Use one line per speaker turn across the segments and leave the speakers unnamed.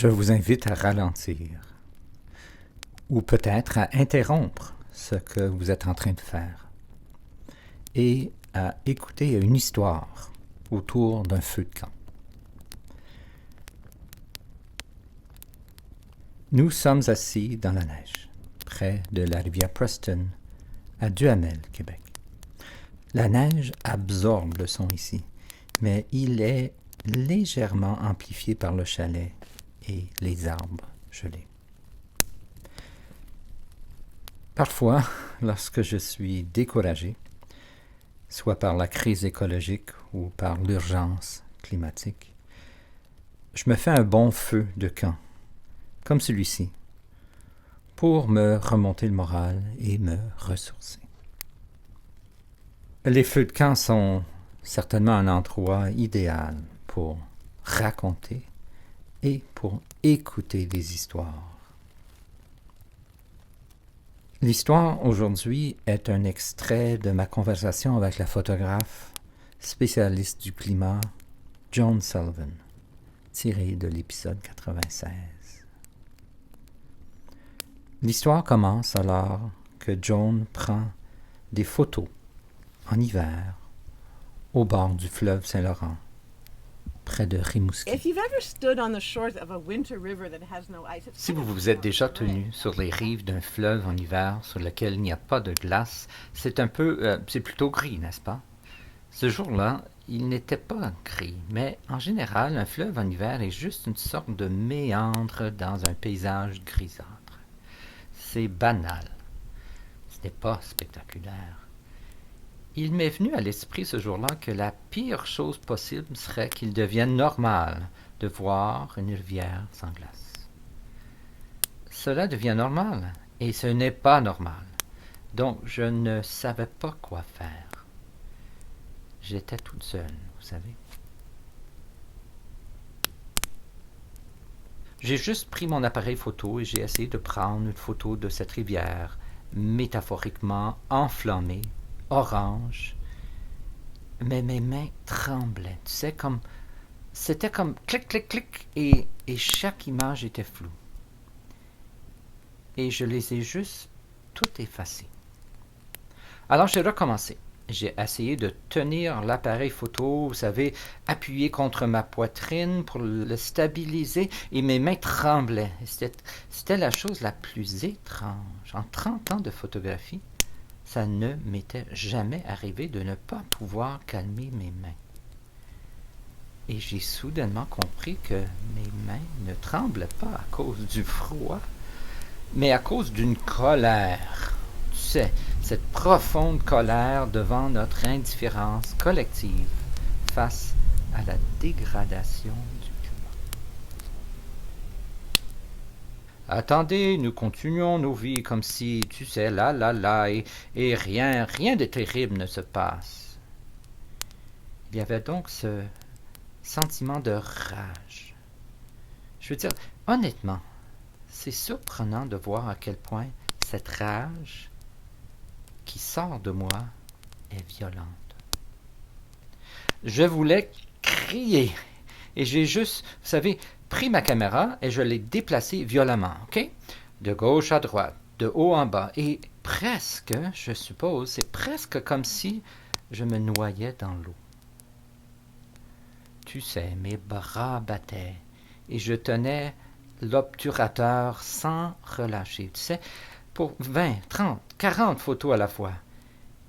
Je vous invite à ralentir, ou peut-être à interrompre ce que vous êtes en train de faire, et à écouter une histoire autour d'un feu de camp. Nous sommes assis dans la neige, près de la rivière Preston, à Duhamel, Québec. La neige absorbe le son ici, mais il est légèrement amplifié par le chalet et les arbres gelés. Parfois, lorsque je suis découragé, soit par la crise écologique ou par l'urgence climatique, je me fais un bon feu de camp, comme celui-ci, pour me remonter le moral et me ressourcer. Les feux de camp sont certainement un endroit idéal pour raconter et pour écouter des histoires. L'histoire aujourd'hui est un extrait de ma conversation avec la photographe spécialiste du climat Joan Sullivan, tirée de l'épisode 96. L'histoire commence alors que Joan prend des photos en hiver au bord du fleuve Saint-Laurent, près de Rimouski. Si vous vous êtes déjà tenu sur les rives d'un fleuve en hiver sur lequel il n'y a pas de glace, c'est plutôt gris, n'est-ce pas? Ce jour-là, il n'était pas gris, mais en général, un fleuve en hiver est juste une sorte de méandre dans un paysage grisâtre. C'est banal. Ce n'est pas spectaculaire. Il m'est venu à l'esprit ce jour-là que la pire chose possible serait qu'il devienne normal de voir une rivière sans glace. Cela devient normal, et ce n'est pas normal. Donc je ne savais pas quoi faire. J'étais toute seule, vous savez. J'ai juste pris mon appareil photo et j'ai essayé de prendre une photo de cette rivière, métaphoriquement enflammée, orange, mais mes mains tremblaient, tu sais, c'était comme clic, clic, clic, et chaque image était floue. Et je les ai juste toutes effacées. Alors j'ai recommencé. J'ai essayé de tenir l'appareil photo, vous savez, appuyé contre ma poitrine pour le stabiliser, et mes mains tremblaient. C'était la chose la plus étrange. En 30 ans de photographie, ça ne m'était jamais arrivé de ne pas pouvoir calmer mes mains. Et j'ai soudainement compris que mes mains ne tremblaient pas à cause du froid, mais à cause d'une colère. Tu sais, cette profonde colère devant notre indifférence collective face à la dégradation du climat. Attendez, nous continuons nos vies comme si, tu sais, et rien de terrible ne se passe. Il y avait donc ce sentiment de rage. Je veux dire, honnêtement, c'est surprenant de voir à quel point cette rage qui sort de moi est violente. Je voulais crier et j'ai juste, vous savez, pris ma caméra et je l'ai déplacée violemment, ok? De gauche à droite, de haut en bas, et presque, je suppose, c'est presque comme si je me noyais dans l'eau. Tu sais, mes bras battaient et je tenais l'obturateur sans relâcher, tu sais, pour 20, 30, 40 photos à la fois.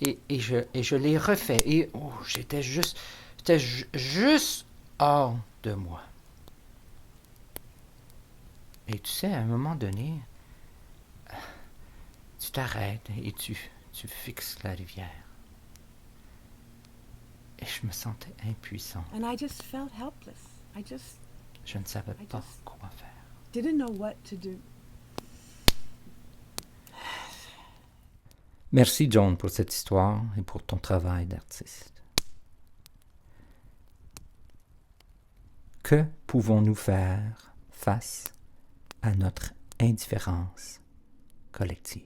Et je les refais, et j'étais juste hors de moi. Et tu sais, à un moment donné, tu t'arrêtes et tu fixes la rivière. Et je me sentais impuissant. Je ne savais pas quoi faire.
Didn't know what to do.
Merci John pour cette histoire et pour ton travail d'artiste. Que pouvons-nous faire face à notre indifférence collective?